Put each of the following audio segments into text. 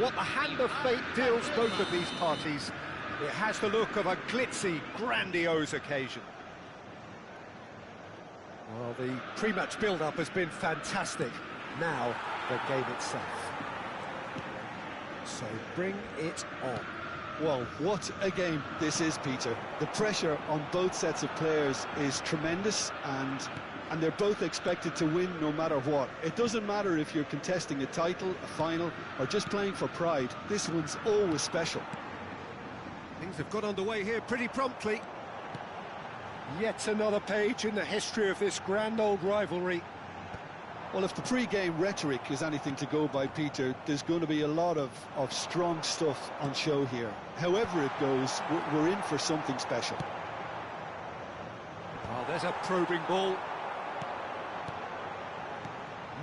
what the hand of fate deals both of these parties. It has the look of a glitzy, grandiose occasion. Well, the pre-match build-up has been fantastic. Now, the game itself. So bring it on. Well, what a game this is, Peter. The pressure on both sets of players is tremendous, and they're both expected to win no matter what. It doesn't matter if you're contesting a title, a final, or just playing for pride. This one's always special. Things have got underway here pretty promptly. Yet another page in the history of this grand old rivalry. Well, if the pre-game rhetoric is anything to go by, Peter, there's going to be a lot of strong stuff on show here. However it goes, we're in for something special. Oh, there's a probing ball.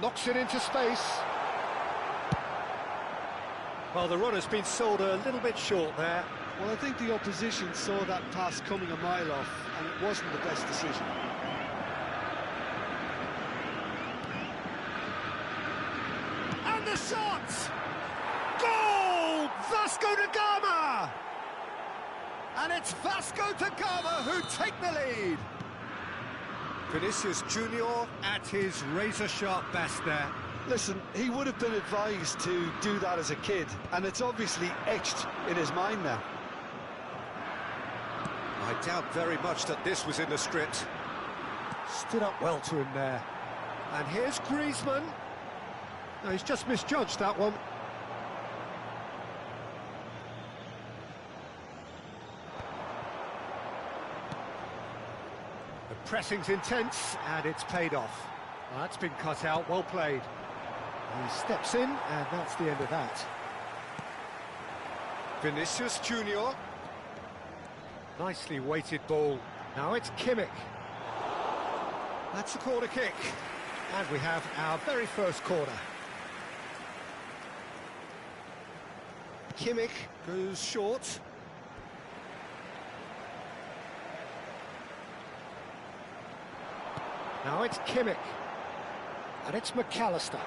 Knocks it into space. Well, the run has been sold a little bit short there. Well, I think the opposition saw that pass coming a mile off, and it wasn't the best decision. And the shot! Goal! Vasco da Gama! And it's Vasco da Gama who take the lead. Vinicius Junior at his razor-sharp best there. Listen, he would have been advised to do that as a kid, and it's obviously etched in his mind now. I doubt very much that this was in the script. Stood up well to him there. And here's Griezmann. No, he's just misjudged that one. The pressing's intense, and it's paid off. Well, that's been cut out, well played. He steps in, and that's the end of that. Vinicius Junior. Nicely weighted ball. Now it's Kimmich. That's the corner kick. And we have our very first corner. Kimmich goes short. Now it's Kimmich. And it's McAllister.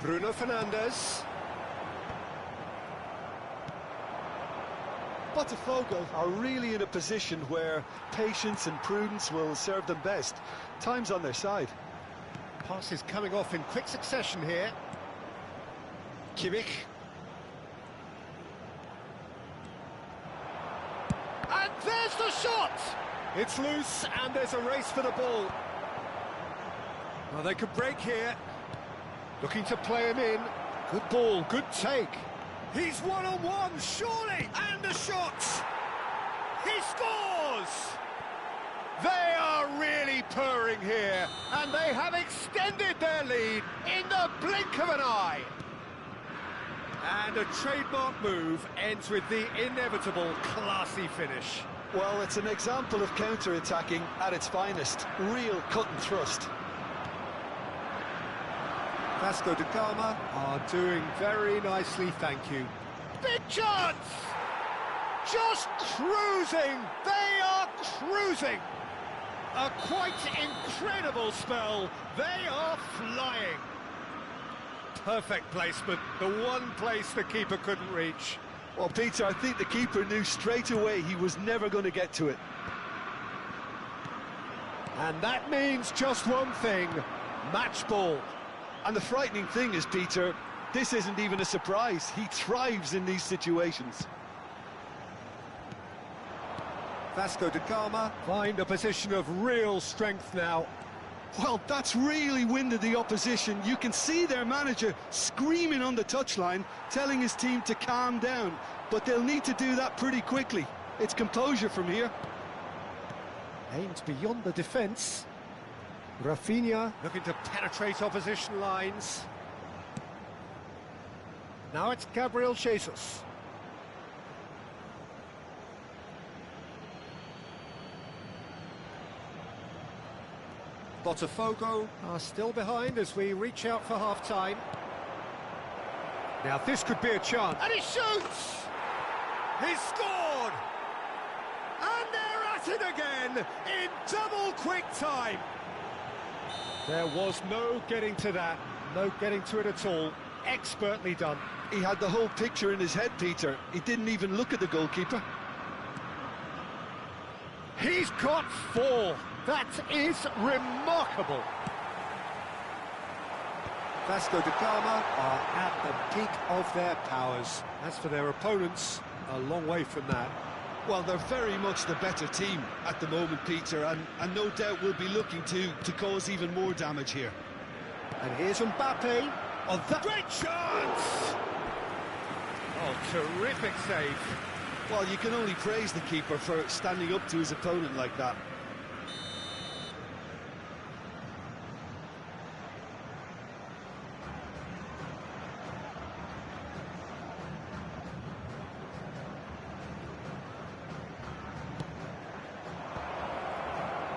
Bruno Fernandes. Botafogo are really in a position where patience and prudence will serve them best. Time's on their side. Passes coming off in quick succession here. Kimmich. And there's the shot! It's loose and there's a race for the ball. Well, they could break here. Looking to play him in. Good ball, good take. He's one-on-one, surely! And a shot! He scores! They are really purring here, and they have extended their lead in the blink of an eye. And a trademark move ends with the inevitable classy finish. Well, it's an example of counter-attacking at its finest. Real cut and thrust. Vasco da Gama are doing very nicely, thank you. Big chance! Just cruising! They are cruising! A quite incredible spell. They are flying. Perfect placement, the one place the keeper couldn't reach. Well, Peter, I think the keeper knew straight away he was never going to get to it. And that means just one thing, match ball. And the frightening thing is, Peter, this isn't even a surprise. He thrives in these situations. Vasco da Gama find a position of real strength now. Well, that's really winded the opposition. You can see their manager screaming on the touchline, telling his team to calm down. But they'll need to do that pretty quickly. It's composure from here. Aimed beyond the defence. Rafinha looking to penetrate opposition lines. Now it's Gabriel Jesus. Botafogo are still behind as we reach out for half-time. Now this could be a chance. And he shoots! He's scored! it again in double quick time. There was no getting to that, no getting to it at all. Expertly done. He had the whole picture in his head, Peter. He didn't even look at the goalkeeper. He's got 4. That is remarkable. Vasco da Gama are at the peak of their powers. As for their opponents, a long way from that. Well, they're very much the better team at the moment, Peter, and no doubt will be looking to cause even more damage here. And here's Mbappe. Oh, that great chance! Oh, terrific save. Well, you can only praise the keeper for standing up to his opponent like that.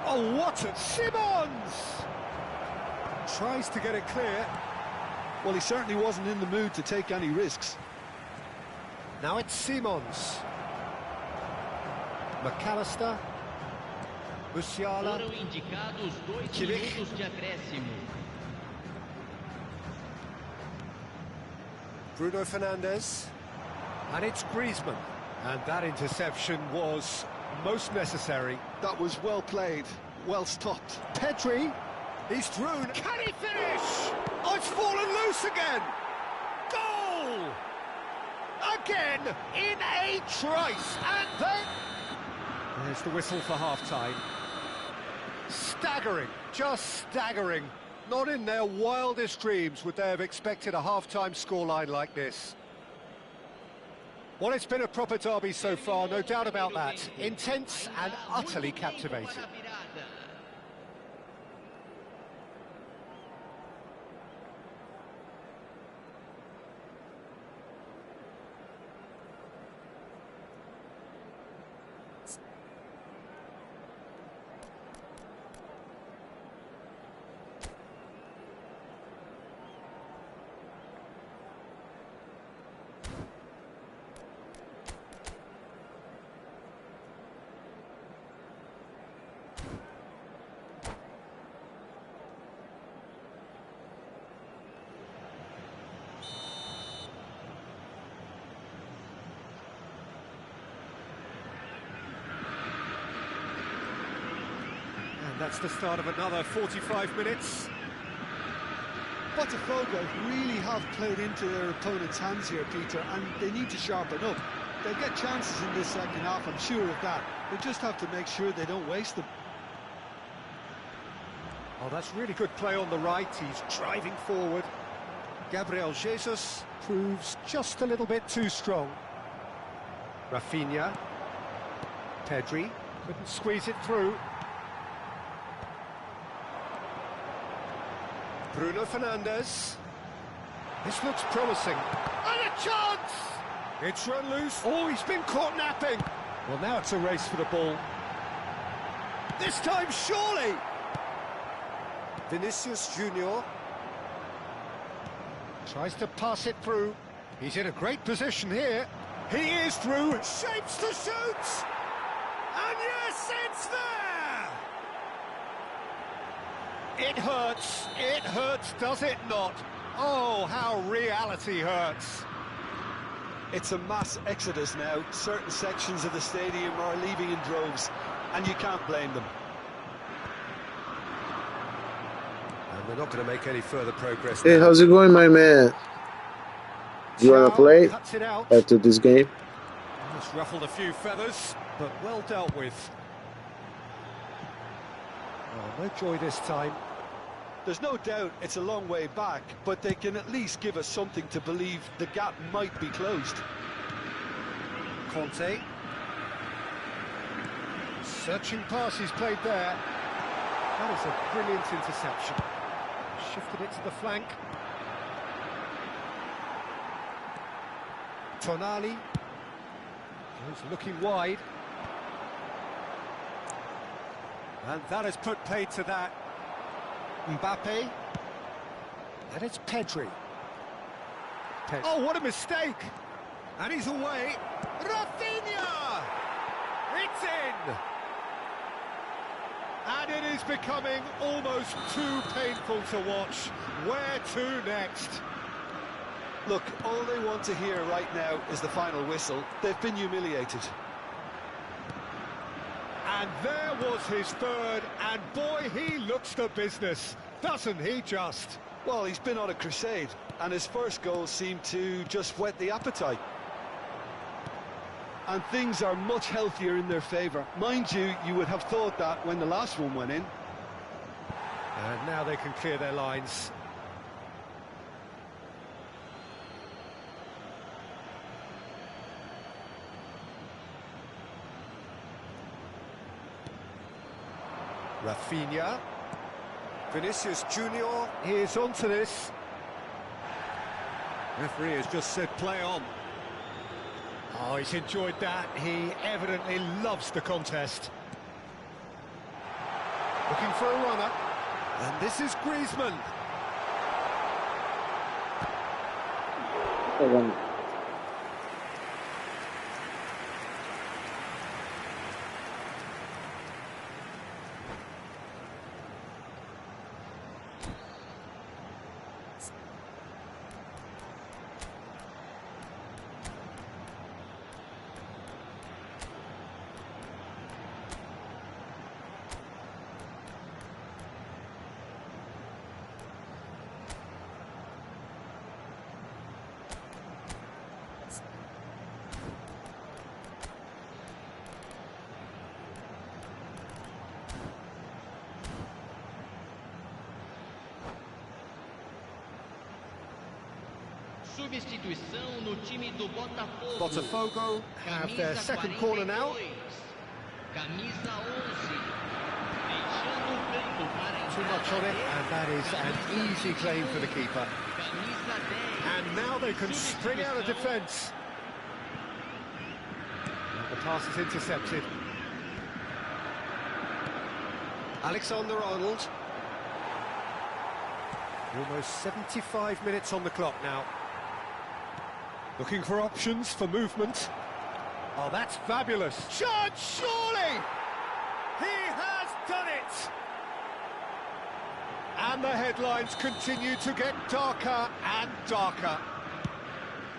Oh, what a... Simons! Tries to get it clear. Well, he certainly wasn't in the mood to take any risks. Now it's Simons. McAllister. Musiala. Foram indicados 2 Kimmich. minutos de acréscimo. Bruno Fernandes. And it's Griezmann. And that interception was most necessary. That was well played, well stopped. Pedri. He's through. Can he finish? Oh, it's fallen loose again. Goal! Again, in a trice. And then... There's the whistle for half-time. Staggering, just staggering. Not in their wildest dreams would they have expected a half-time scoreline like this. Well, it's been a proper derby so far, no doubt about that. Intense and utterly captivating. That's the start of another 45 minutes. Botafogo really have played into their opponent's hands here, Peter, and they need to sharpen up. They'll get chances in this second half, I'm sure of that. They just have to make sure they don't waste them. Oh, that's really good play on the right. He's driving forward. Gabriel Jesus proves just a little bit too strong. Rafinha. Pedri couldn't squeeze it through. Bruno Fernandes. This looks promising. And a chance! It's run loose. Oh, he's been caught napping. Well, now it's a race for the ball. This time, surely! Vinicius Junior tries to pass it through. He's in a great position here. He is through. Shapes to shoot! And yes, it's there! It hurts, does it not? Oh, how reality hurts. It's a mass exodus now. Certain sections of the stadium are leaving in droves, and you can't blame them. And they're not going to make any further progress. Hey, how's it going, my man? You wanna play Cuts it out. after this game? Just ruffled a few feathers, but well dealt with. Oh, no joy this time. There's no doubt it's a long way back, but they can at least give us something to believe the gap might be closed. Conte. Searching pass he's played there. That is a brilliant interception. Shifted it to the flank. Tonali. He's looking wide. And that has put paid to that. Mbappe. And it's Pedri. Oh, what a mistake! And he's away. Rafinha! It's in! And it is becoming almost too painful to watch. Where to next? Look, all they want to hear right now is the final whistle. They've been humiliated. And there was his third, and boy, he looks the business, doesn't he just? Well, he's been on a crusade, and his first goal seemed to just whet the appetite. And things are much healthier in their favour. Mind you, you would have thought that when the last one went in. And now they can clear their lines. Rafinha. Vinicius Junior, he is onto this. Referee has just said play on. Oh, he's enjoyed that. He evidently loves the contest. Looking for a runner. And this is Griezmann. Substituição no time do Botafogo. Botafogo have their second corner now. Camisa 11. Deixando o campo para Too much on it, and that is an easy claim for the keeper. Camisa 10. And now they can spring out of defence. The pass is intercepted. Alexander-Arnold. Almost 75 minutes on the clock now. Looking for options for movement. Oh, that's fabulous. Chance, surely! He has done it! And the headlines continue to get darker and darker.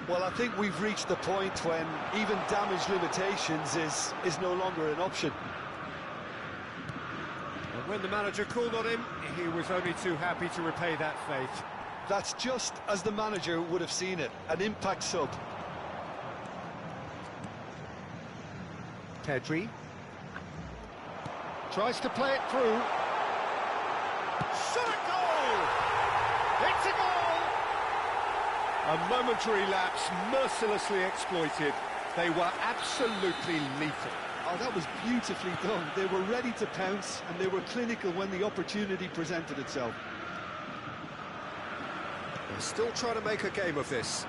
Well, I think we've reached the point when even damage limitations is no longer an option. And when the manager called on him, he was only too happy to repay that faith. That's just as the manager would have seen it, an impact sub. Pedri tries to play it through. Shot goal! It's a goal! A momentary lapse mercilessly exploited. They were absolutely lethal. Oh, that was beautifully done. They were ready to pounce, and they were clinical when the opportunity presented itself. They're still trying to make a game of this.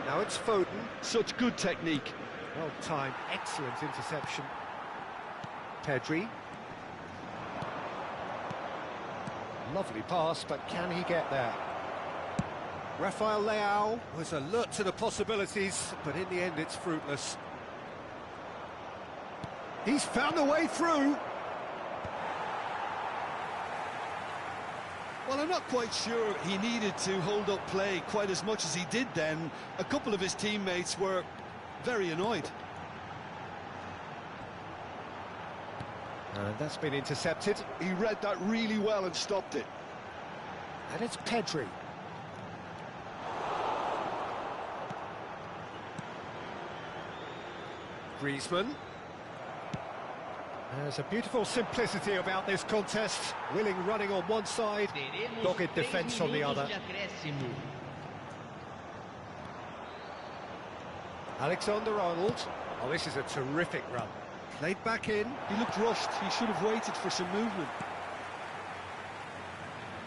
Now it's Foden. Such good technique. Well timed, excellent interception. Pedri. Lovely pass, but can he get there? Rafael Leao was alert to the possibilities, but in the end it's fruitless. He's found a way through. Well, I'm not quite sure he needed to hold up play quite as much as he did then. A couple of his teammates were very annoyed. And that's been intercepted. He read that really well and stopped it. And it's Pedri. Griezmann. There's a beautiful simplicity about this contest. Willing running on one side, dogged defence on the other. Alexander-Arnold. Oh, this is a terrific run. Played back in. He looked rushed. He should have waited for some movement.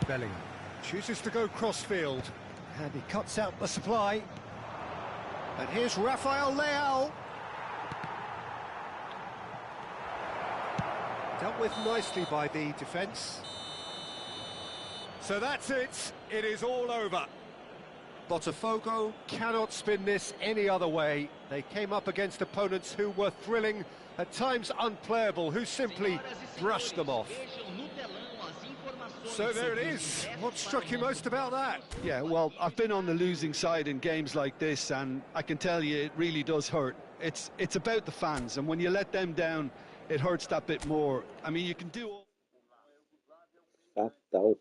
Bellingham chooses to go cross-field. And he cuts out the supply. And here's Rafael Leao. Dealt with nicely by the defence. So that's it. It is all over. Botafogo cannot spin this any other way. They came up against opponents who were thrilling, at times unplayable, who simply brushed them off. So there it is. What struck you most about that? Yeah, well, I've been on the losing side in games like this, and I can tell you it really does hurt. It's about the fans, and when you let them down, it hurts that bit more. I mean, you can do all... Fatal.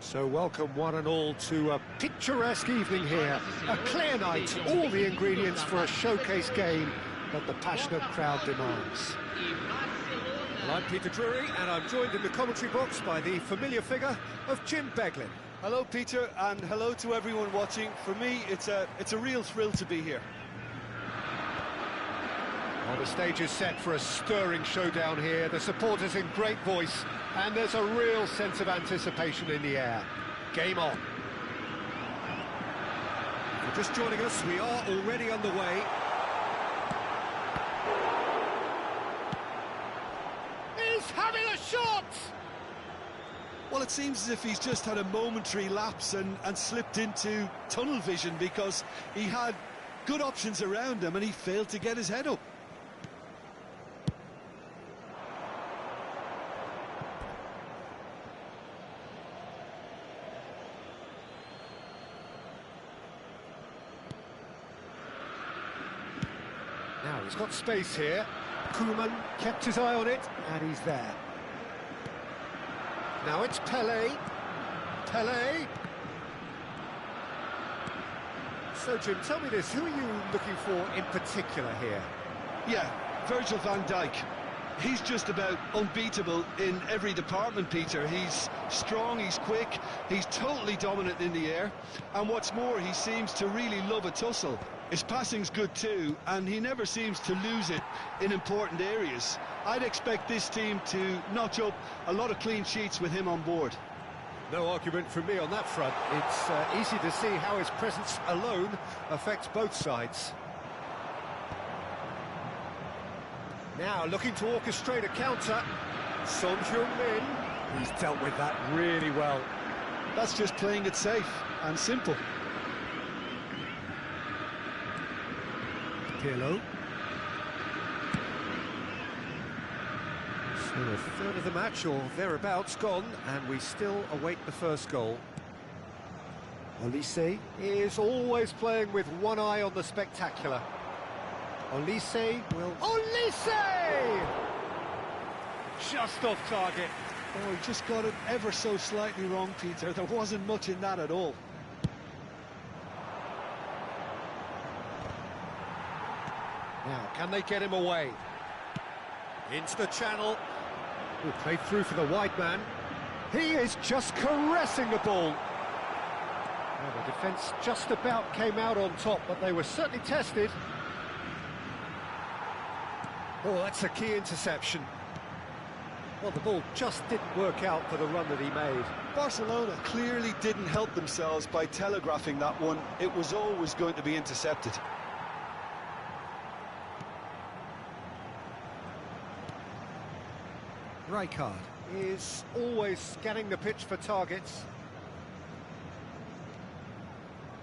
So welcome one and all to a picturesque evening here. A clear night, all the ingredients for a showcase game that the passionate crowd demands. Well, I'm Peter Drury, and I'm joined in the commentary box by the familiar figure of Jim Beglin. Hello, Peter, and hello to everyone watching. For me, it's a real thrill to be here. Well, the stage is set for a stirring showdown here. The supporters in great voice, and there's a real sense of anticipation in the air. Game on. If you're just joining us, we are already underway. He's having a shot! Well, it seems as if he's just had a momentary lapse and slipped into tunnel vision, because he had good options around him and he failed to get his head up. Now he's got space here. Koeman kept his eye on it, and he's there. Now it's Pelé. Pelé. So, Jim, tell me this, who are you looking for in particular here? Yeah, Virgil van Dijk. He's just about unbeatable in every department, Peter. He's strong, he's quick, he's totally dominant in the air. And what's more, he seems to really love a tussle. His passing's good too, and he never seems to lose it in important areas. I'd expect this team to notch up a lot of clean sheets with him on board. No argument from me on that front. It's easy to see how his presence alone affects both sides. Now looking to orchestrate a counter. Son Heung-min. He's dealt with that really well. That's just playing it safe and simple. Pirlo. So a third of the match, or thereabouts, gone, and we still await the first goal. Olise is always playing with one eye on the spectacular. Olise will... Olise! Just off target. Oh, he just got it ever so slightly wrong, Peter. There wasn't much in that at all. Now, can they get him away? Into the channel. Ooh, played through for the wide man. He is just caressing the ball. Well, the defence just about came out on top, but they were certainly tested. Oh, that's a key interception. Well, the ball just didn't work out for the run that he made. Barcelona clearly didn't help themselves by telegraphing that one. It was always going to be intercepted. Rijkaard is always scanning the pitch for targets.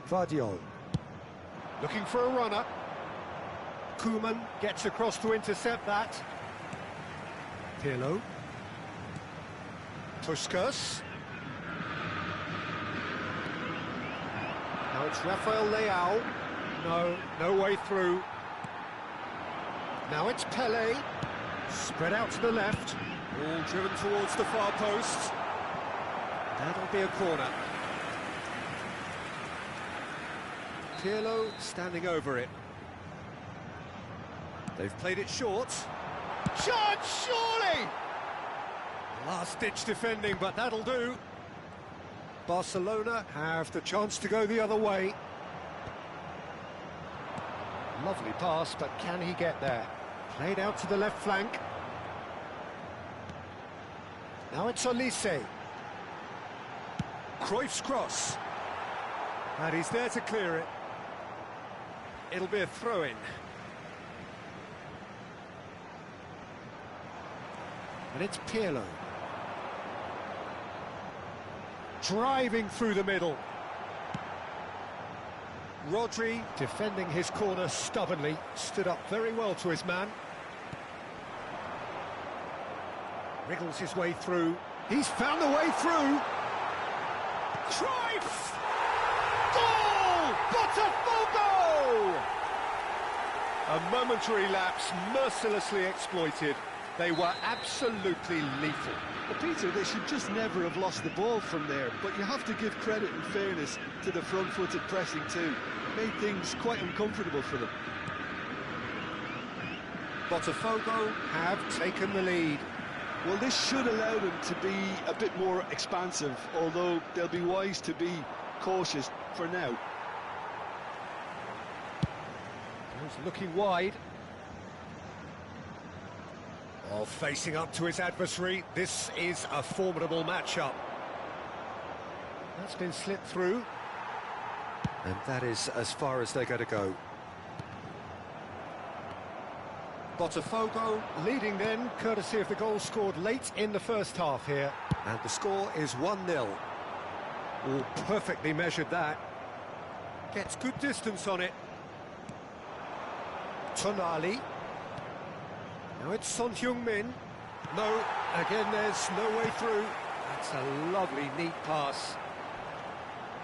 Vardiol looking for a runner. Koeman gets across to intercept that. Pirlo. Puskas. Now it's Rafael Leao. No way through. Now it's Pelé. Spread out to the left. All driven towards the far post. That'll be a corner. Pirlo standing over it. They've played it short. Chance, surely! Last-ditch defending, but that'll do. Barcelona have the chance to go the other way. Lovely pass, but can he get there? Played out to the left flank. Now it's Olise. Cruyff's cross. And he's there to clear it. It'll be a throw-in. And it's Pirlo. Driving through the middle. Rodri, defending his corner stubbornly, stood up very well to his man. Wriggles his way through. He's found the way through. Cruyff! Goal! Botafogo! A momentary lapse mercilessly exploited. They were absolutely lethal. Well, Peter, they should just never have lost the ball from there, but you have to give credit and fairness to the front-footed pressing too. It made things quite uncomfortable for them. Botafogo have taken the lead. Well, this should allow them to be a bit more expansive, although they'll be wise to be cautious for now. He's looking wide. Oh, facing up to his adversary. This is a formidable matchup. That's been slipped through. And that is as far as they're going to go. Botafogo leading then, courtesy of the goal scored late in the first half here. And the score is 1-0. Oh, perfectly measured that. Gets good distance on it. Tonali. Now it's Son Heung-min. No, again there's no way through. That's a lovely, neat pass.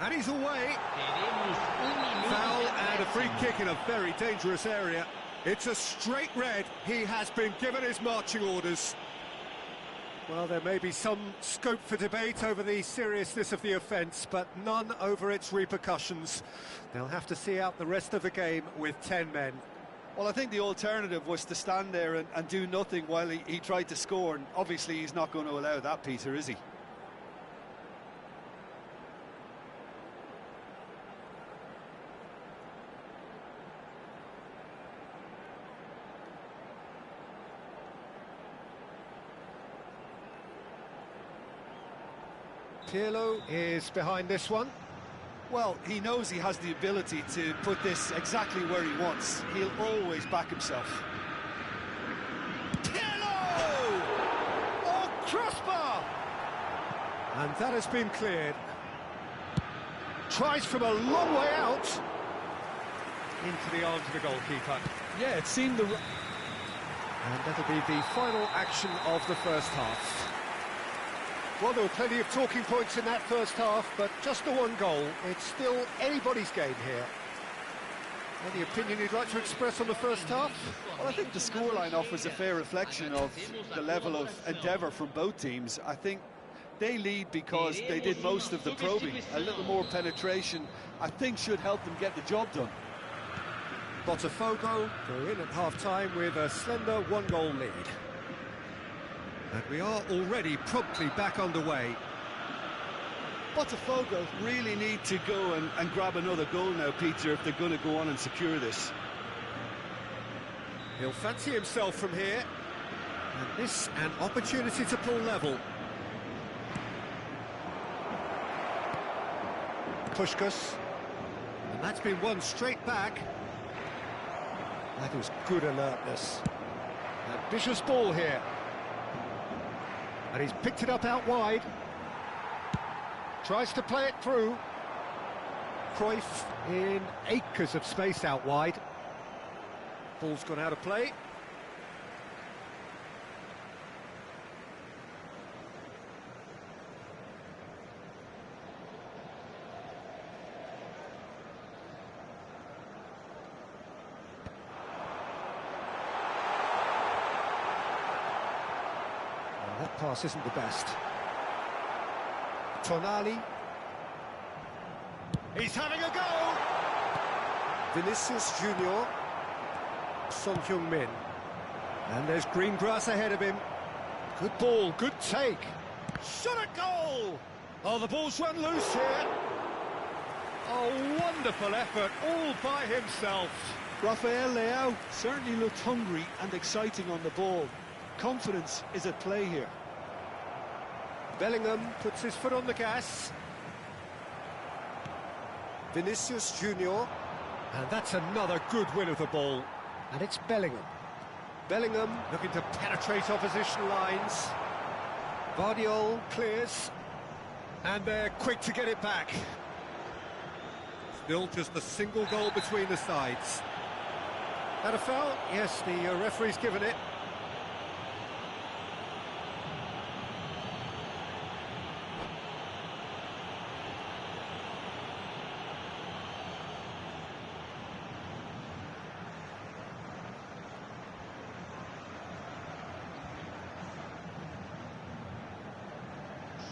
And he's away. Foul and a free kick in a very dangerous area. It's a straight red. He has been given his marching orders. Well, there may be some scope for debate over the seriousness of the offence, but none over its repercussions. They'll have to see out the rest of the game with 10 men. Well, I think the alternative was to stand there and do nothing while he tried to score, and obviously he's not going to allow that, Peter, is he? Pirlo is behind this one. Well, he knows he has the ability to put this exactly where he wants. He'll always back himself. Pirlo! Oh, crossbar! And that has been cleared. Tries from a long way out. Into the arms of the goalkeeper. Yeah, it seemed the... And that'll be the final action of the first half. Well, there were plenty of talking points in that first half, but just the one goal. It's still anybody's game here. Any opinion you'd like to express on the first half? Well, I think the scoreline offers a fair reflection of the level of endeavour from both teams. I think they lead because they did most of the probing. A little more penetration, I think, should help them get the job done. Botafogo go in at half-time with a slender one-goal lead. And we are already promptly back underway. Botafogo really need to go and grab another goal now, Peter, if they're going to go on and secure this. He'll fancy himself from here. And this an opportunity to pull level. Puskás. And that's been won straight back. That was good alertness. Ambitious ball here. And he's picked it up out wide. Tries to play it through. Cruyff in acres of space out wide. Ball's gone out of play. That pass isn't the best. Tonali. He's having a go! Vinicius Junior. Son Heung-min. And there's green grass ahead of him. Good ball, good take. Shot at goal! Oh, the ball's run loose here. Oh, wonderful effort, all by himself. Rafael Leao certainly looked hungry and exciting on the ball. Confidence is at play here. Bellingham puts his foot on the gas. Vinicius Junior. And that's another good win of the ball. And it's Bellingham. Bellingham looking to penetrate opposition lines. Vardiol clears. And they're quick to get it back. Still just a single goal between the sides. That a foul? Yes, the referee's given it.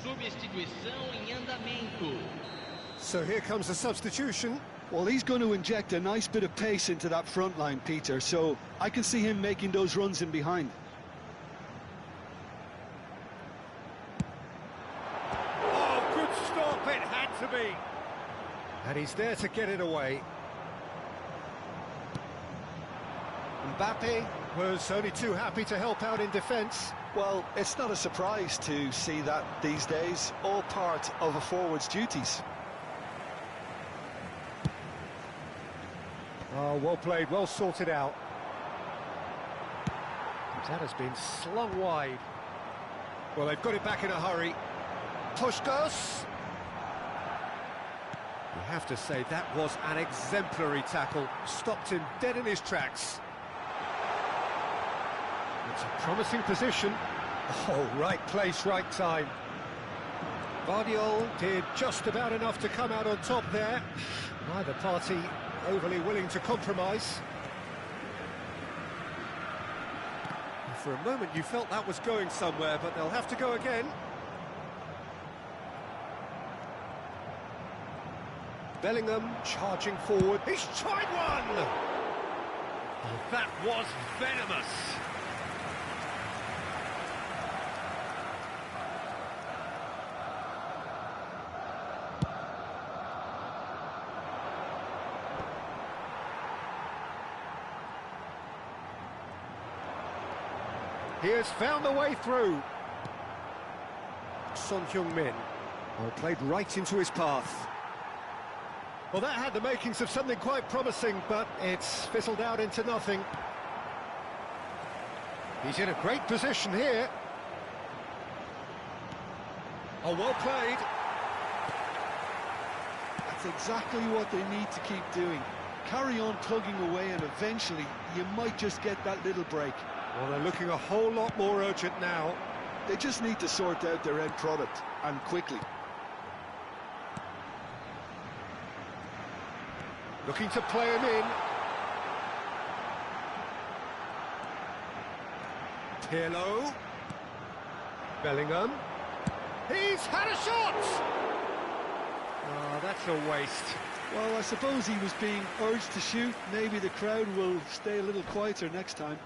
Substituição em andamento. So here comes a substitution. Well, he's going to inject a nice bit of pace into that front line, Peter, so I can see him making those runs in behind. Oh, good stop, it had to be. And he's there to get it away. Mbappe was only too happy to help out in defence. Well, it's not a surprise to see that these days, all part of a forward's duties. Oh, well played, well sorted out. That has been slung wide. Well, they've got it back in a hurry. Pushkas. You have to say that was an exemplary tackle. Stopped him dead in his tracks. It's a promising position. Oh, right place, right time. Guardiola did just about enough to come out on top there. Neither party overly willing to compromise. For a moment you felt that was going somewhere, but they'll have to go again. Bellingham charging forward. He's tried one! Oh, that was venomous. He has found the way through. Son Heung-min. Well, played right into his path. Well, that had the makings of something quite promising, but it's fizzled out into nothing. He's in a great position here. Oh, well played. That's exactly what they need to keep doing. Carry on plugging away and eventually you might just get that little break. Well, they're looking a whole lot more urgent now. They just need to sort out their end product, and quickly. Looking to play him in. Pirlo. Bellingham. He's had a shot! Oh, that's a waste. Well, I suppose he was being urged to shoot. Maybe the crowd will stay a little quieter next time.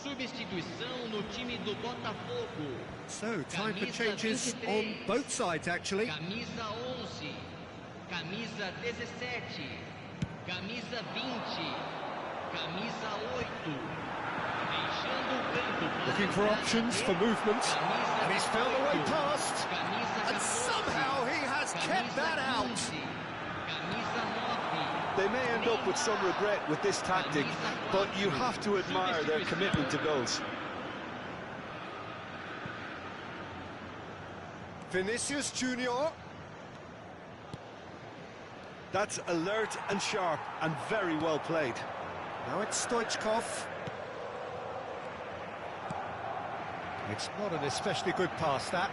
Substituição no time do Botafogo. So, time for changes on both sides, actually. Camisa 11, camisa 17, camisa 20, camisa 8. Deixando o campo. Looking for options for movement. And he's found the way past. And somehow he has kept that out. They may end up with some regret with this tactic, but you have to admire their commitment to goals. Vinicius Junior. That's alert and sharp and very well played. Now it's Stoichkov. It's not an especially good pass, that.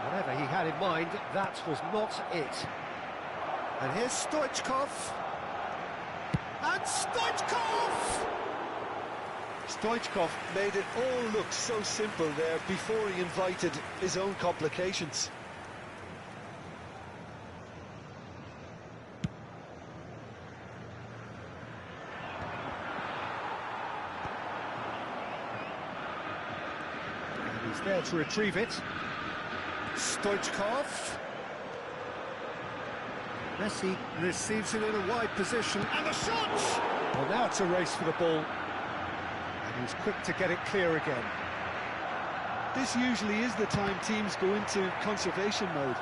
Whatever he had in mind, that was not it. And here's Stoichkov. And Stoichkov! Stoichkov made it all look so simple there before he invited his own complications. And he's there to retrieve it. Stoichkov. Messi receives it in a wide position, and the shot! Well, now it's a race for the ball. And he's quick to get it clear again. This usually is the time teams go into conservation mode.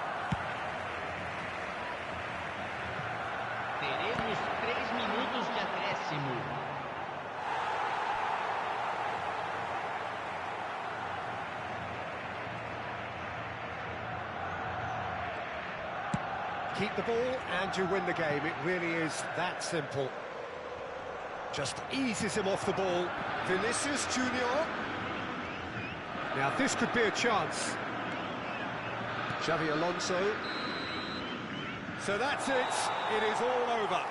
Teremos 3 minutos de acréscimo. Keep the ball and you win the game. It really is that simple. Just eases him off the ball. Vinicius Junior. Now this could be a chance. Xavi Alonso. So that's it. It is all over.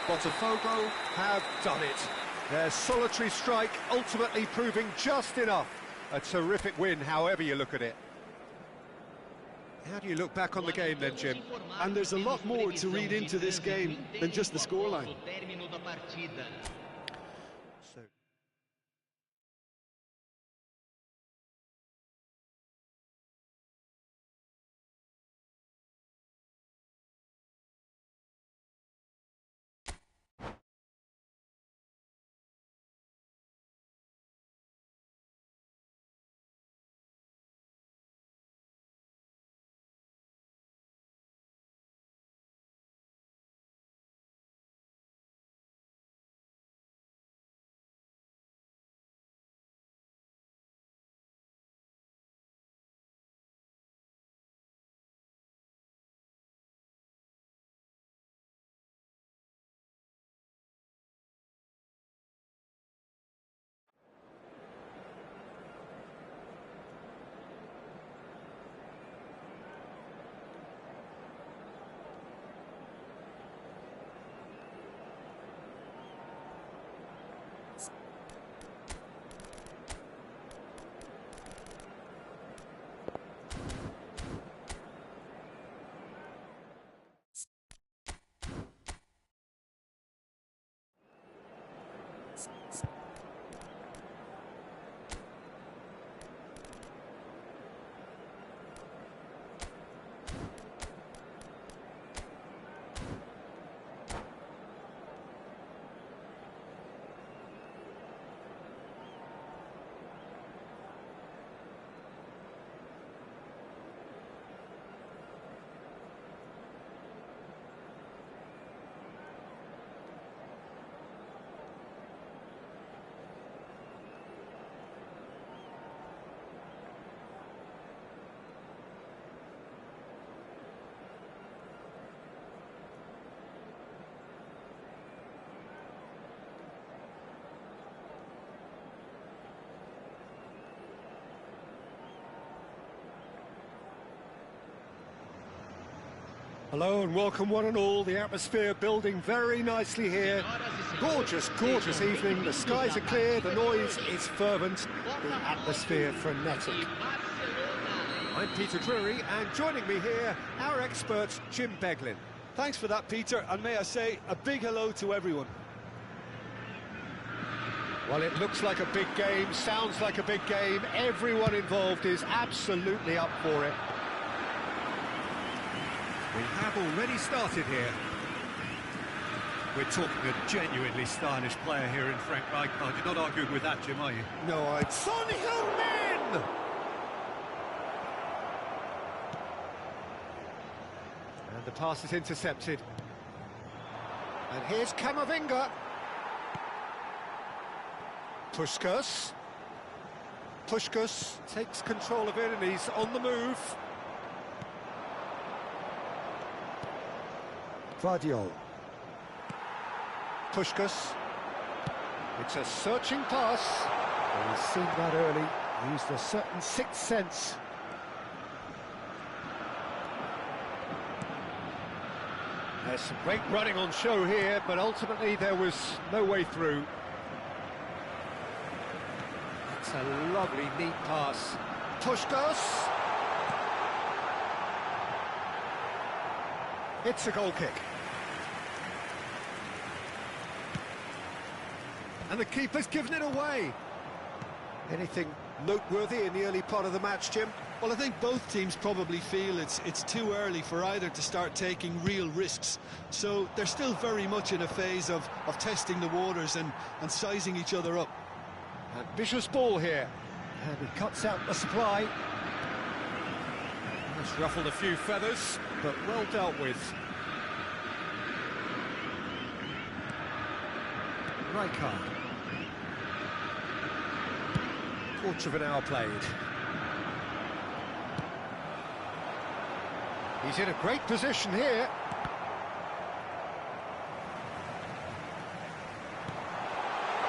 Botafogo have done it. Their solitary strike ultimately proving just enough. A terrific win, however you look at it. How do you look back on the game then, Jim? And there's a lot more to read into this game than just the scoreline. So hello and welcome one and all. The atmosphere building very nicely here. Gorgeous, gorgeous evening. The skies are clear, the noise is fervent, the atmosphere frenetic. I'm Peter Drury, and joining me here, our expert Jim Beglin. Thanks for that, Peter, and may I say a big hello to everyone. Well, it looks like a big game, sounds like a big game. Everyone involved is absolutely up for it. We have already started here. We're talking a genuinely stylish player here in Frank Rijkaard. You're not arguing with that, Jim, are you? No, I'd... Son Heung-min! And the pass is intercepted. And here's Camavinga. Puskás. Puskás takes control of it and he's on the move. Vardiol. Puskás. It's a searching pass. Well, he's seen that early. He used a certain sixth sense. There's some great running on show here, but ultimately there was no way through. That's a lovely, neat pass. Puskos. It's a goal kick. And the keeper's given it away. Anything noteworthy in the early part of the match, Jim? Well, I think both teams probably feel it's too early for either to start taking real risks. So they're still very much in a phase of testing the waters and sizing each other up. Ambitious ball here. And he cuts out the supply. It's ruffled a few feathers, but well dealt with. Rijkaard. Quarter of an hour played. He's in a great position here.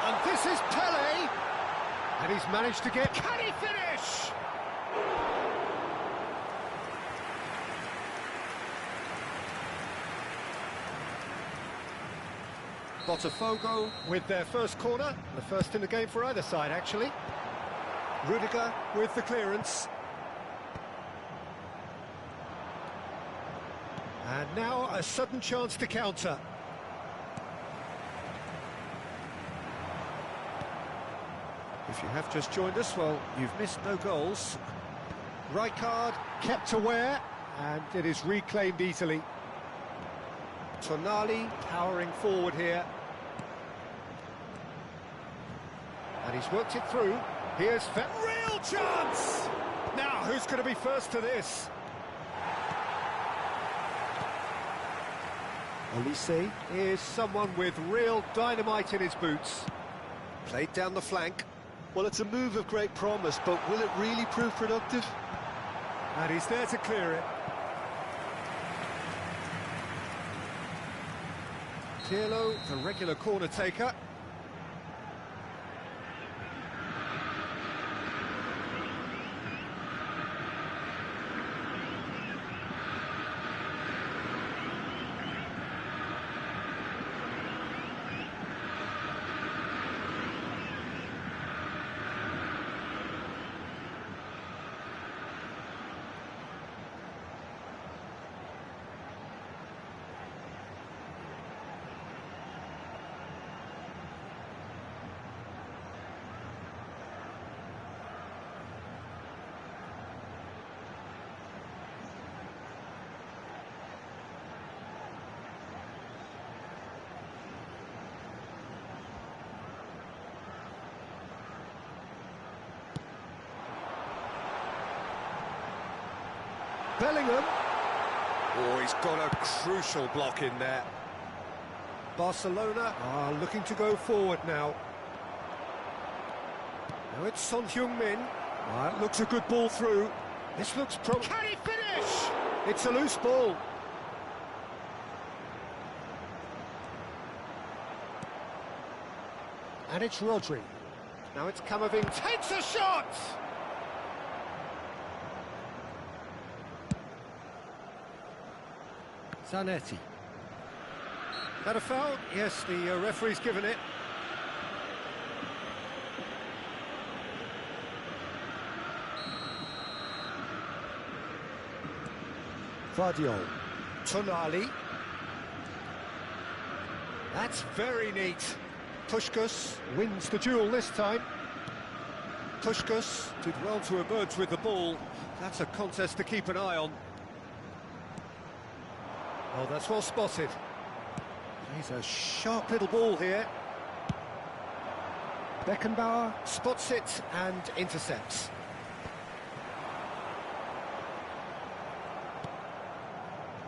And this is Pele. And he's managed to get... Can he finish? Botafogo with their first corner. The first in the game for either side, actually. Rudiger with the clearance. And now a sudden chance to counter. If you have just joined us, well, you've missed no goals. Rijkaard kept aware, and it is reclaimed easily. Tonali powering forward here. And he's worked it through. Here's real chance! Now, who's going to be first to this? Olise is someone with real dynamite in his boots. Played down the flank. Well, it's a move of great promise, but will it really prove productive? And he's there to clear it. Pirlo, the regular corner taker. Bellingham. Oh, he's got a crucial block in there. Barcelona are looking to go forward now. Now it's Son Heung-min. That looks a good ball through. This looks Can he finish? It's a loose ball. And it's Rodri. Now it's Camavinga. Takes a shot! Zanetti. That a foul? Yes, the referee's given it. Vardiol. Tonali. That's very neat. Puskos wins the duel this time. Puskos did well to emerge with the ball. That's a contest to keep an eye on. Oh, that's well spotted. He's a sharp little ball here. Beckenbauer spots it and intercepts.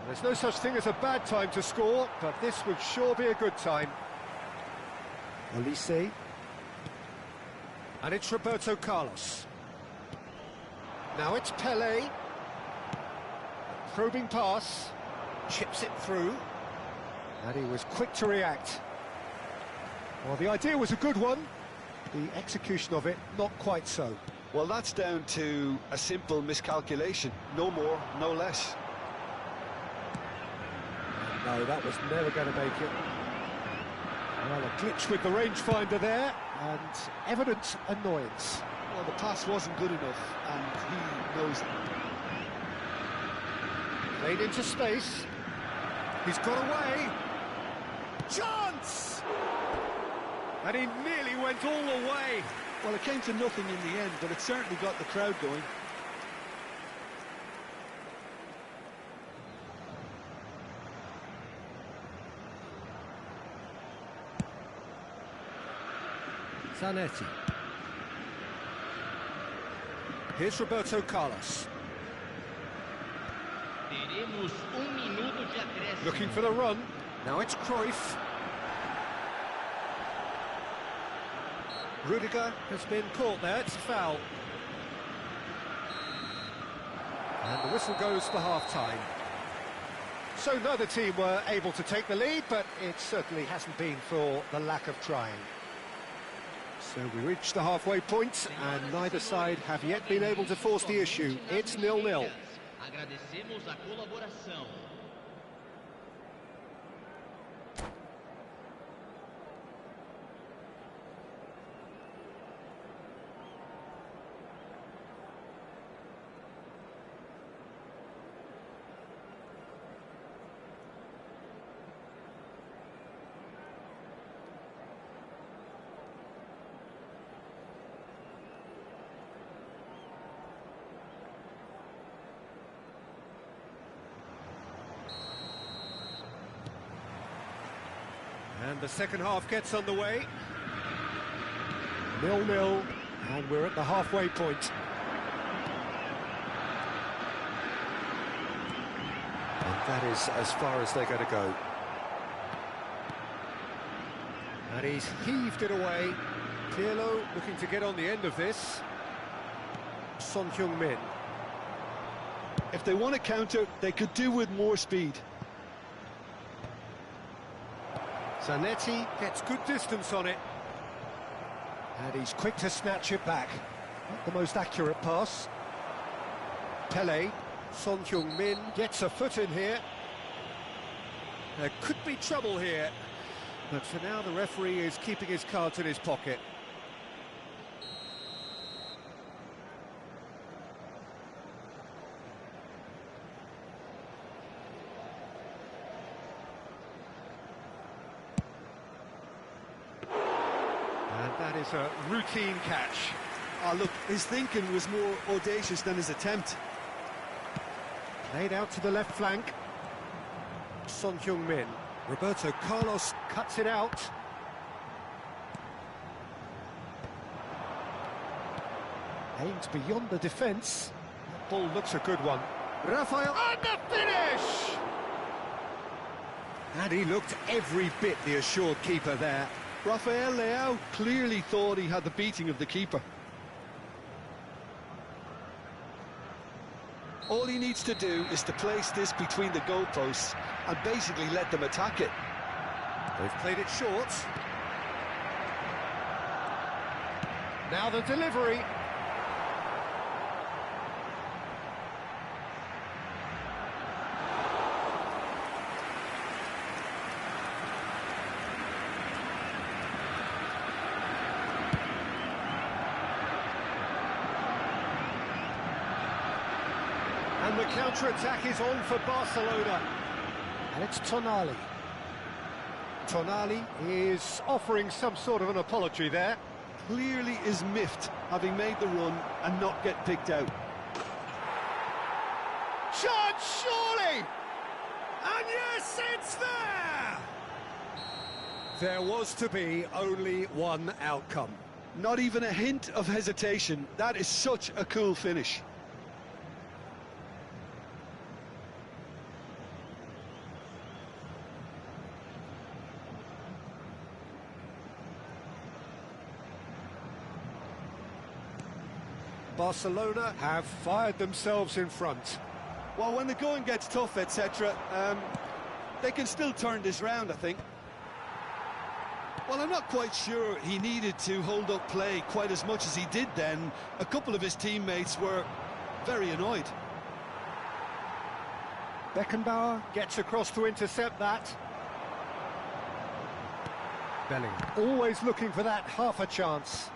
There's no such thing as a bad time to score, but this would sure be a good time. Olise. And it's Roberto Carlos. Now it's Pele. Probing pass. Chips it through, and he was quick to react. Well, the idea was a good one, the execution of it not quite so. Well, that's down to a simple miscalculation, no more, no less. No, that was never going to make it. Well, a glitch with the rangefinder there, and evident annoyance. Well, the pass wasn't good enough, and he knows it. Played into space. He's got away. Chance! And he nearly went all the way. Well, it came to nothing in the end, but it certainly got the crowd going. Zanetti. Here's Roberto Carlos. Teremos minuto de acréscimo. Looking for the run. Now it's Cruyff. Rudiger has been caught there. It's a foul. And the whistle goes for half-time. So neither team were able to take the lead, but it certainly hasn't been for the lack of trying. So we reach the halfway point, and neither side have yet been able to force the issue. It's 0-0. Agradecemos a colaboração. And the second half gets underway. 0-0, and we're at the halfway point. And that is as far as they're going to go. And he's heaved it away. Pirlo looking to get on the end of this. Son Heung-min. If they want to counter, they could do with more speed. Zanetti gets good distance on it. And he's quick to snatch it back. Not the most accurate pass. Pele, Son Heung-min gets a foot in here. There could be trouble here. But for now, the referee is keeping his cards in his pocket. That is a routine catch. Oh, look, his thinking was more audacious than his attempt. Laid out to the left flank. Son Heung-min. Roberto Carlos cuts it out. Aims beyond the defence. That ball looks a good one. Rafael, and the finish! And he looked every bit the assured keeper there. Rafael Leao clearly thought he had the beating of the keeper. All he needs to do is to place this between the goalposts and basically let them attack it. They've played it short. Now the delivery. And the counter-attack is on for Barcelona. And it's Tonali. Tonali is offering some sort of an apology there. Clearly is miffed, having made the run and not get picked out. Shot, surely! And yes, it's there! There was to be only one outcome. Not even a hint of hesitation. That is such a cool finish. Barcelona have fired themselves in front. Well, when the going gets tough, etc., they can still turn this round, I think. Well, I'm not quite sure he needed to hold up play quite as much as he did then. A couple of his teammates were very annoyed. Beckenbauer gets across to intercept that. Bellingham always looking for that half a chance.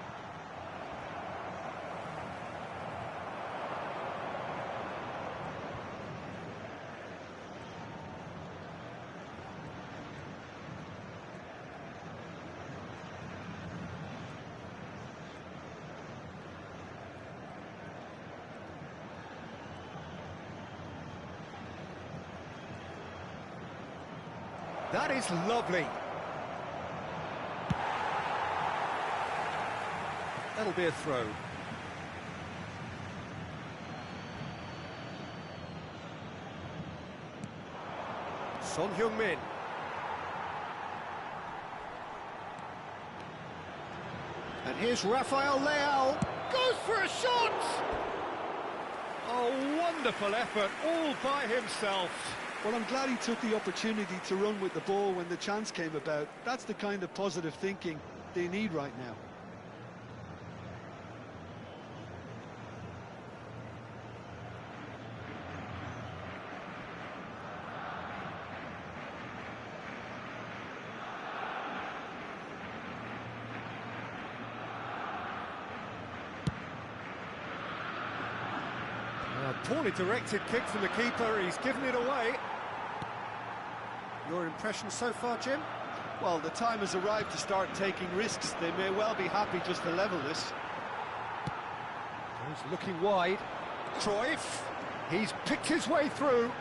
That is lovely. That'll be a throw. Son Heung-min. And here's Rafael Leao. Goes for a shot! Oh, wonderful effort, all by himself. Well, I'm glad he took the opportunity to run with the ball when the chance came about. That's the kind of positive thinking they need right now. A poorly directed kick from the keeper, he's given it away. Your impression so far, Jim? Well, the time has arrived to start taking risks. They may well be happy just to level this. He's looking wide. Cruyff, he's picked his way through.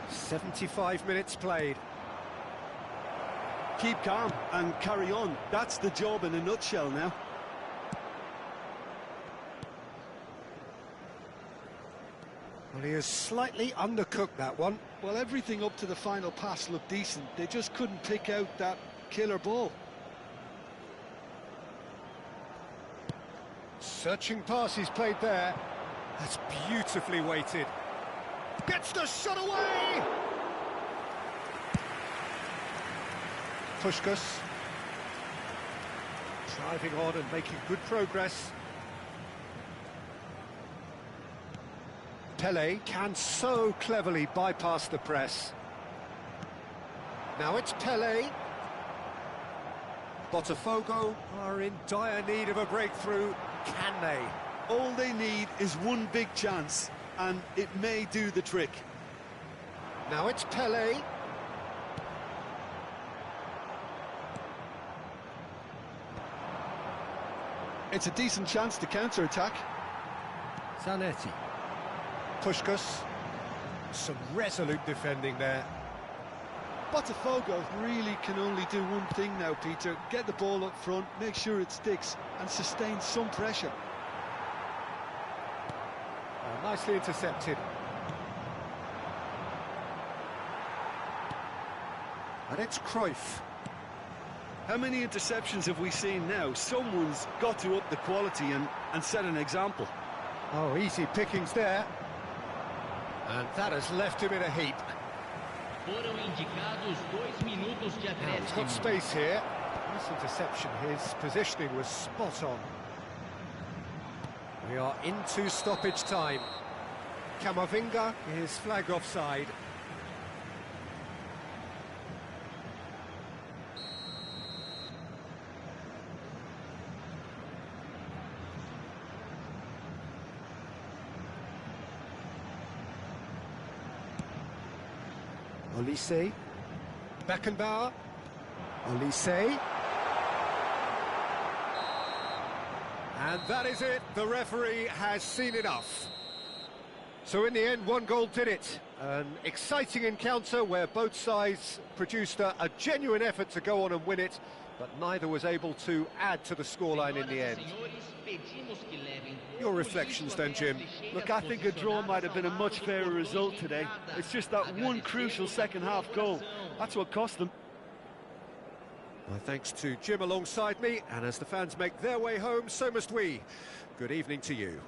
75 minutes played. Keep calm and carry on. That's the job in a nutshell now. Well, he has slightly undercooked that one. Well, everything up to the final pass looked decent. They just couldn't pick out that killer ball. Searching pass he's played there. That's beautifully weighted. Gets the shot away! Puskás. Driving on and making good progress. Pelé can so cleverly bypass the press. Now it's Pelé. Botafogo are in dire need of a breakthrough. Can they? All they need is one big chance, and it may do the trick. Now it's Pelé. It's a decent chance to counter-attack. Zanetti. Puskás. Some resolute defending there. Botafogo really can only do one thing now, Peter. Get the ball up front, make sure it sticks, and sustain some pressure. Nicely intercepted. And it's Cruyff. How many interceptions have we seen now? Someone's got to up the quality and set an example. Oh, easy pickings there. And that has left him in a heap. Foram indicados 2 minutos de Now he's acréscimo. got space here. Nice interception. His positioning was spot on. We are into stoppage time. Camavinga is flagged offside. Olise. Beckenbauer. Olise. And that is it. The referee has seen enough. So in the end, one goal did it. An exciting encounter where both sides produced a genuine effort to go on and win it, but neither was able to add to the scoreline in the end. Your reflections then, Jim? Look, I think a draw might have been a much fairer result today. It's just that one crucial second-half goal. That's what cost them. My thanks to Jim alongside me, and as the fans make their way home, so must we. Good evening to you.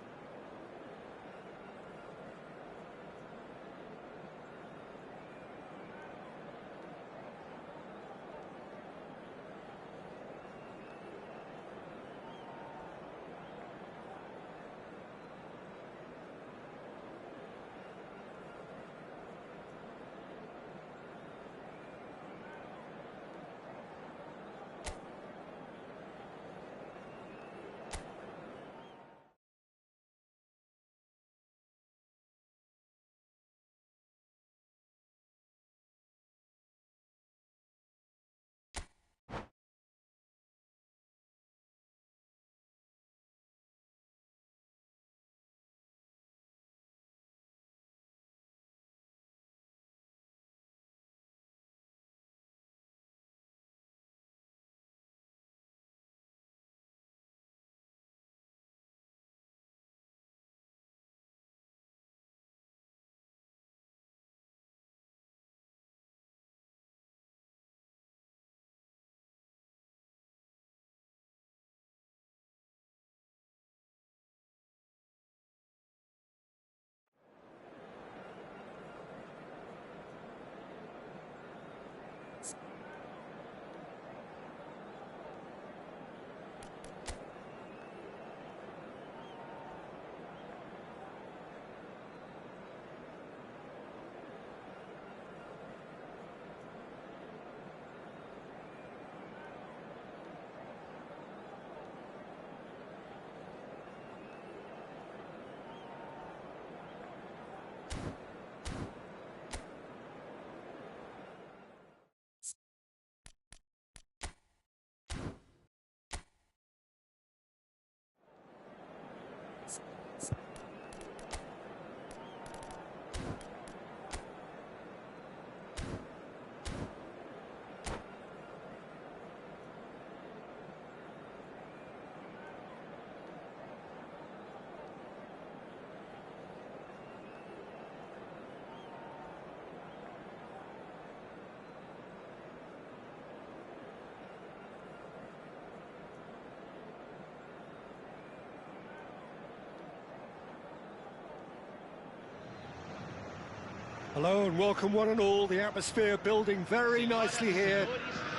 Hello and welcome one and all. The atmosphere building very nicely here.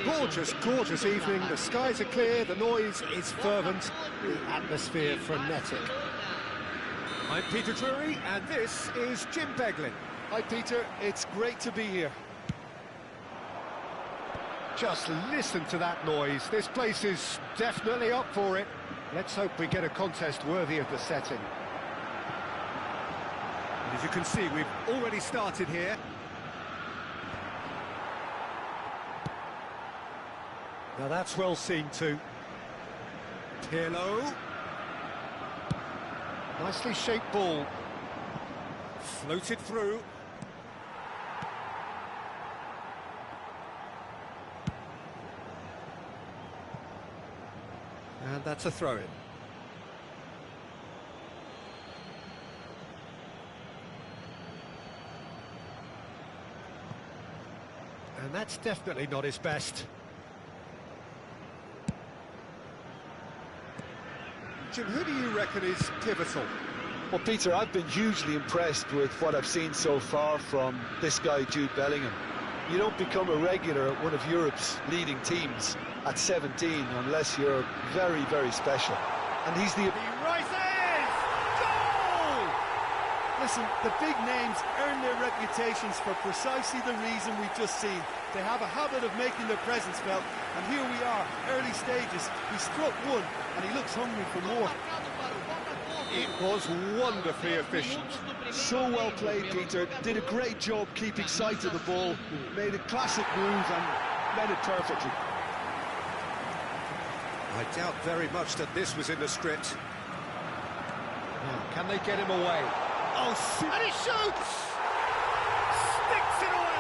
Gorgeous, gorgeous evening. The skies are clear, the noise is fervent, the atmosphere frenetic. I'm Peter Drury and this is Jim Beglin. Hi Peter, it's great to be here. Just listen to that noise. This place is definitely up for it. Let's hope we get a contest worthy of the setting. And as you can see, we've already started here. Now that's well seen too. Pirlo. Nicely shaped ball. Floated through. And that's a throw-in. And that's definitely not his best. Jim, who do you reckon is pivotal? Well, Peter, I've been hugely impressed with what I've seen so far from this guy, Jude Bellingham. You don't become a regular at one of Europe's leading teams at 17 unless you're very, very special. And he's the... He rises! Goal! Listen, the big names earn their reputations for precisely the reason we've just seen. They have a habit of making their presence felt, and here we are, early stages. He struck one, and he looks hungry for more. It was wonderfully efficient. So well played, Peter. Did a great job keeping sight of the ball. Made a classic move and led it perfectly. I doubt very much that this was in the script. Now, can they get him away? Oh, and he shoots! Sticks it away!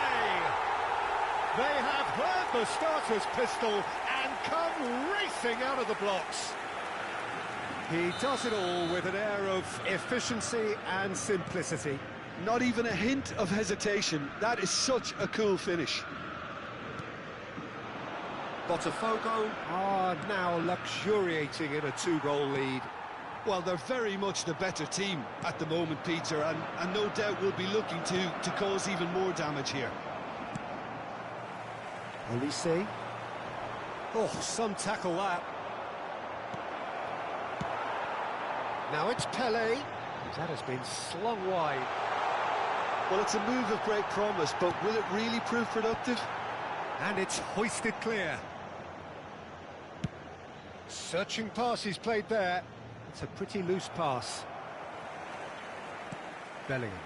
They have heard the starter's pistol and come racing out of the blocks. He does it all with an air of efficiency and simplicity. Not even a hint of hesitation. That is such a cool finish. Botafogo are now luxuriating in a 2-goal lead. Well, they're very much the better team at the moment, Peter, and no doubt will be looking to cause even more damage here. Olise. Oh, some tackle that. Now it's Pele. That has been slung wide. Well, it's a move of great promise, but will it really prove productive? And it's hoisted clear. Searching pass he's played there. It's a pretty loose pass. Bellingham.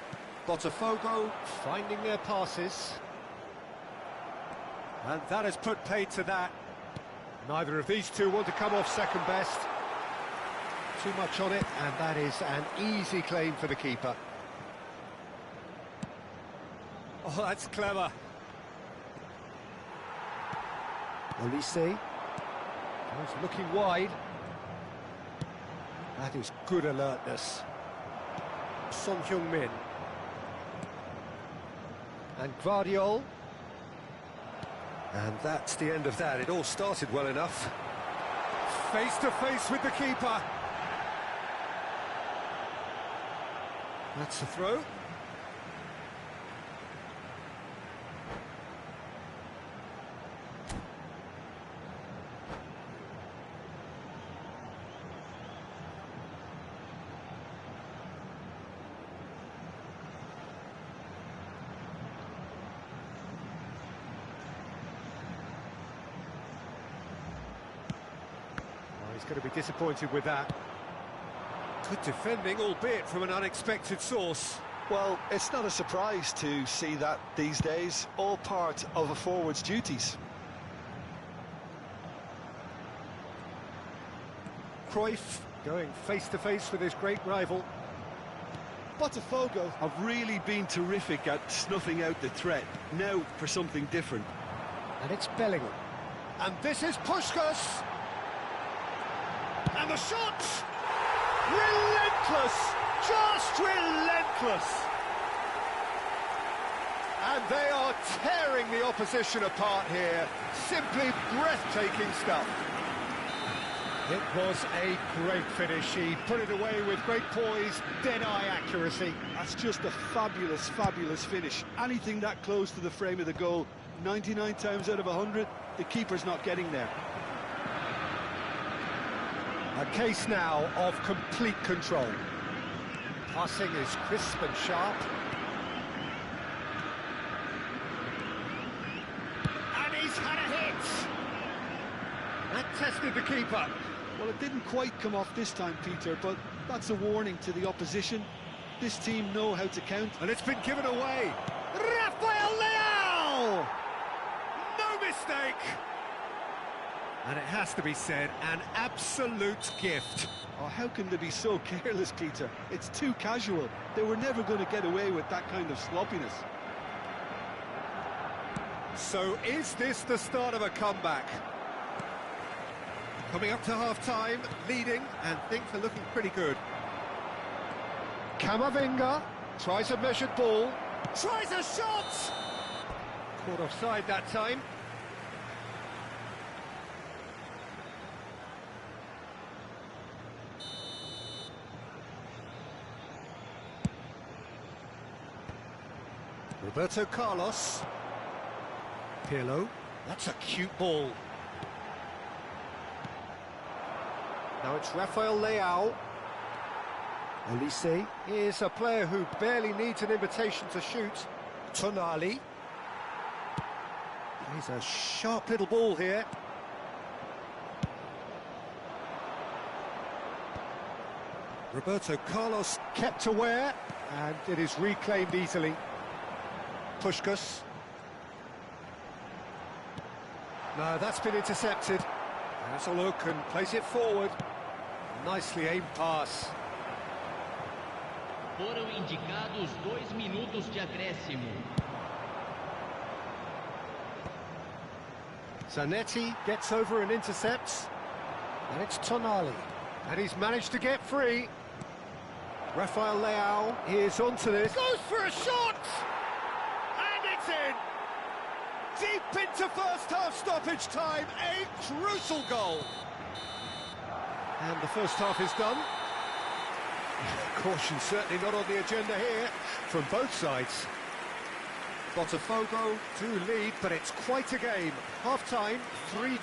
Botafogo finding their passes. And that has put paid to that. Neither of these two want to come off second best. Too much on it, and that is an easy claim for the keeper. Oh, that's clever. Olise. He's looking wide. That is good alertness. Son Heung-min. And Gvardiol. And that's the end of that. It all started well enough. Face to face with the keeper. That's the throw. He's going to be disappointed with that. Good defending, albeit from an unexpected source. Well, it's not a surprise to see that these days, all part of a forward's duties. Cruyff going face-to-face with his great rival. Botafogo have really been terrific at snuffing out the threat. Now for something different. And it's Bellingham. And this is Puskás. And the shot! Relentless! Just relentless! And they are tearing the opposition apart here. Simply breathtaking stuff. It was a great finish. He put it away with great poise, dead-eye accuracy. That's just a fabulous, fabulous finish. Anything that close to the frame of the goal, 99 times out of 100, the keeper's not getting there. A case now of complete control. Passing is crisp and sharp. And he's had a hit! That tested the keeper. Well, it didn't quite come off this time, Peter, but that's a warning to the opposition. This team know how to count. And it's been given away. Rafael Leao! No mistake! And it has to be said, an absolute gift. Oh, how can they be so careless, Peter? It's too casual. They were never going to get away with that kind of sloppiness. So is this the start of a comeback? Coming up to half-time, leading, and things are looking pretty good. Camavinga tries a measured ball, tries a shot! Caught offside that time. Roberto Carlos. Pirlo. That's a cute ball. Now it's Rafael Leao. Olise is a player who barely needs an invitation to shoot. Tonali. He's a sharp little ball here. Roberto Carlos kept aware, and it is reclaimed easily. Puskás. No, that's been intercepted. Has a look and plays it forward. Nicely aimed pass. Foram indicados 2 minutos de acréscimo. Zanetti gets over and intercepts. And it's Tonali. And he's managed to get free. Rafael Leao is onto this. Goes for a shot! And it's in! Deep into first half stoppage time, a crucial goal. And the first half is done. Caution certainly not on the agenda here from both sides. Botafogo do lead, but it's quite a game. Half-time, 3-2. Vamos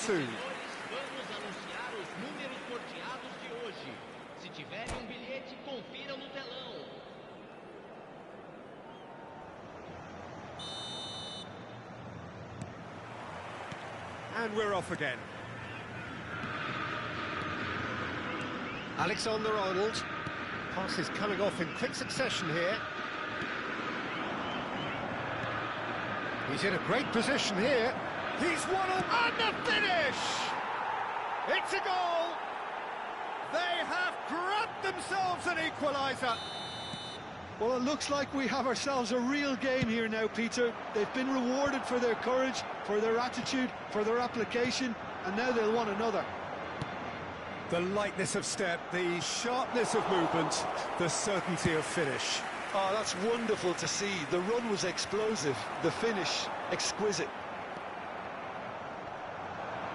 anunciar os números sorteados de hoje. Se tiverem bilhete, confira no telão. And we're off again. Alexander-Arnold. Pass is coming off in quick succession here. He's in a great position here. He's won on the finish! It's a goal! They have grabbed themselves an equaliser. Well, it looks like we have ourselves a real game here now, Peter. They've been rewarded for their courage, for their attitude, for their application, and now they'll want another. The lightness of step, the sharpness of movement, the certainty of finish. Oh, that's wonderful to see. The run was explosive, the finish exquisite.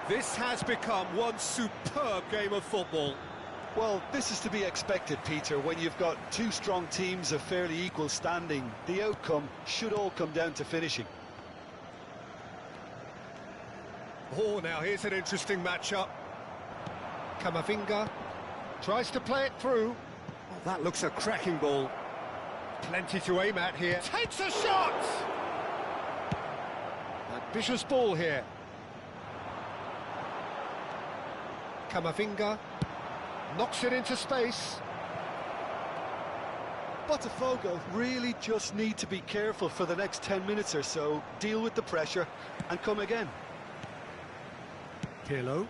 This has become one superb game of football. Well, this is to be expected, Peter, when you've got two strong teams of fairly equal standing. The outcome should all come down to finishing. Oh, now here's an interesting matchup. Camavinga tries to play it through. Oh, that looks a cracking ball. Plenty to aim at here. Takes a shot! Ambitious ball here. Camavinga knocks it into space. Botafogo really just need to be careful for the next 10 minutes or so, deal with the pressure and come again. Pirlo.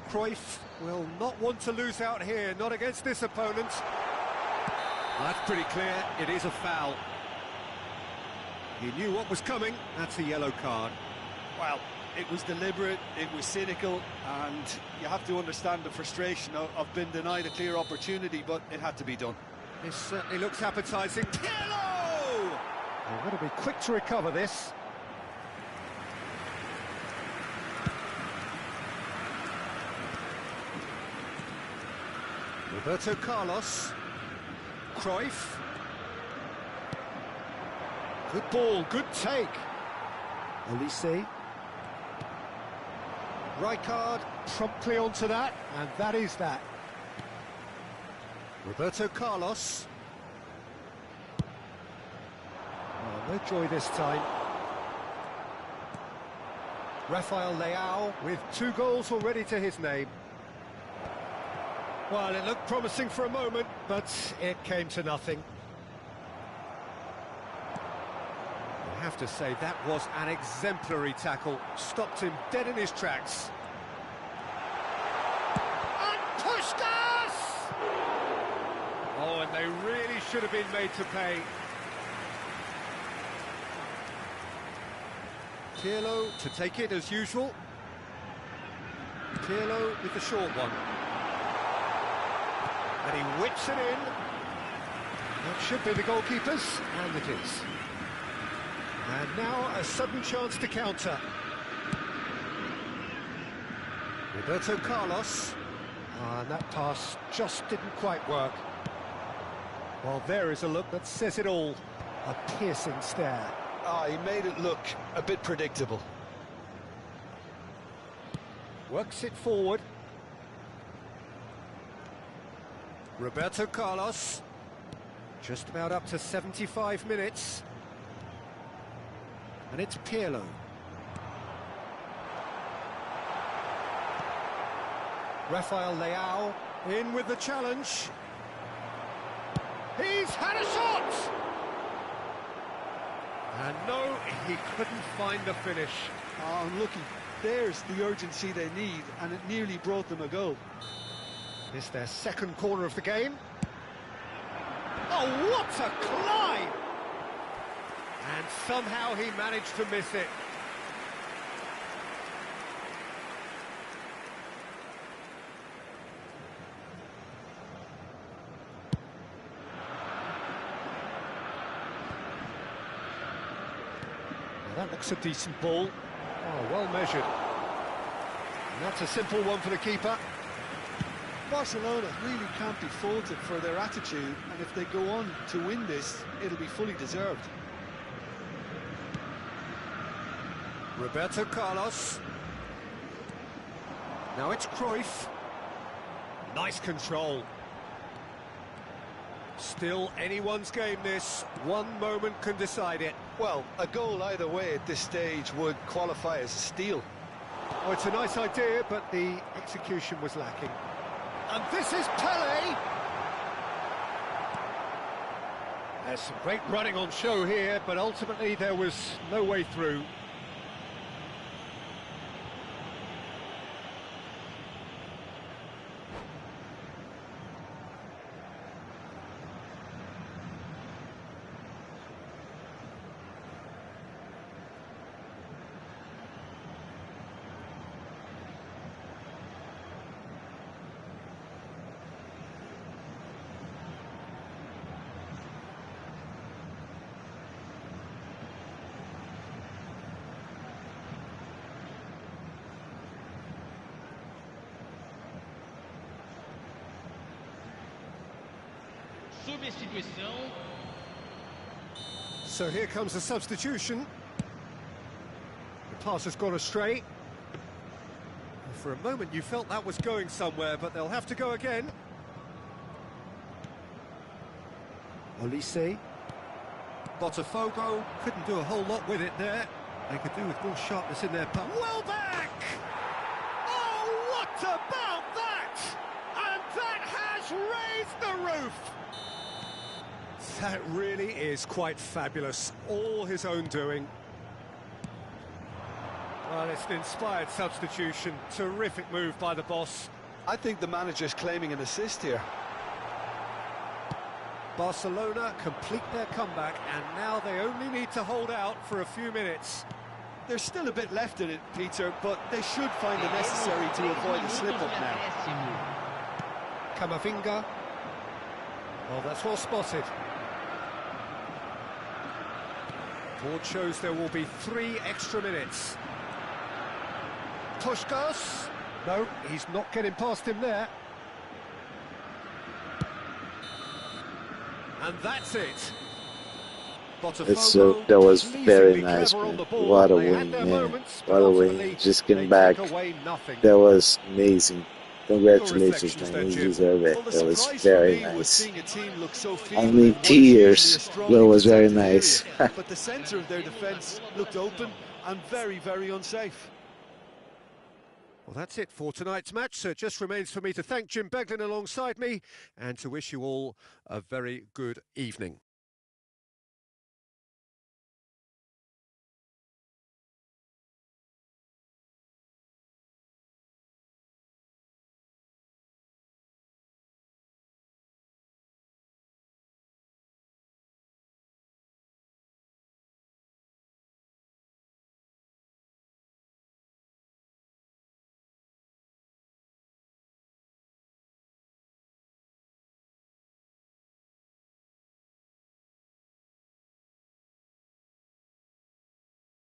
Cruyff will not want to lose out here, not against this opponent. That's pretty clear, it is a foul. He knew what was coming, that's a yellow card. Well, it was deliberate, it was cynical, and you have to understand the frustration of being denied a clear opportunity, but it had to be done. This certainly looks appetising. Pirlo! They're going to be quick to recover this. Roberto Carlos. Cruyff. Good ball, good take. Olise. Rijkaard promptly onto that, and that is that. Roberto Carlos. Oh, no joy this time. Rafael Leao with 2 goals already to his name. Well, it looked promising for a moment, but it came to nothing. I have to say, that was an exemplary tackle. Stopped him dead in his tracks. And Puskás! Oh, and they really should have been made to pay. Pirlo to take it as usual. Pirlo with the short one. And he whips it in. That should be the goalkeeper's, and it is. And now a sudden chance to counter. Roberto Carlos. And that pass just didn't quite work. Well, there is a look that says it all. A piercing stare. He made it look a bit predictable. Works it forward. Roberto Carlos. Just about up to 75 minutes. And it's Pirlo. Rafael Leao in with the challenge. He's had a shot! And no, he couldn't find the finish. Oh, unlucky. There's the urgency they need, and it nearly brought them a goal. It's their second corner of the game. Oh, what a climb! And somehow he managed to miss it. Well, that looks a decent ball. Oh, well measured. And that's a simple one for the keeper. Barcelona really can't be faulted for their attitude, and if they go on to win this, it'll be fully deserved. Roberto Carlos. Now it's Cruyff. Nice control. Still anyone's game this. One moment can decide it. Well, a goal either way at this stage would qualify as a steal. Oh, it's a nice idea, but the execution was lacking. And this is Pelé! There's some great running on show here, but ultimately there was no way through. Substituição. So here comes the substitution. The pass has gone astray. For a moment you felt that was going somewhere, but they'll have to go again. Olise. Botafogo couldn't do a whole lot with it there. They could do with more sharpness in their pass. Well back! Oh, what about that? And that has raised the roof! That really is quite fabulous. All his own doing. Well, it's an inspired substitution. Terrific move by the boss. I think the manager's claiming an assist here. Barcelona complete their comeback, and now they only need to hold out for a few minutes. There's still a bit left in it, Peter, but they should find it necessary to avoid a slip-up now. Camavinga. Well, that's well spotted. Board shows there will be 3 extra minutes. Puskás. No, he's not getting past him there. And that's it. That was very nice, man. What a win, man. What a win. Just getting back. That was amazing. Congratulations, man. You deserve it. That was very nice. Only tears, but it was very nice. But the centre of their defence looked open and very, very unsafe. Well, that's it for tonight's match, so it just remains for me to thank Jim Beglin alongside me and to wish you all a very good evening.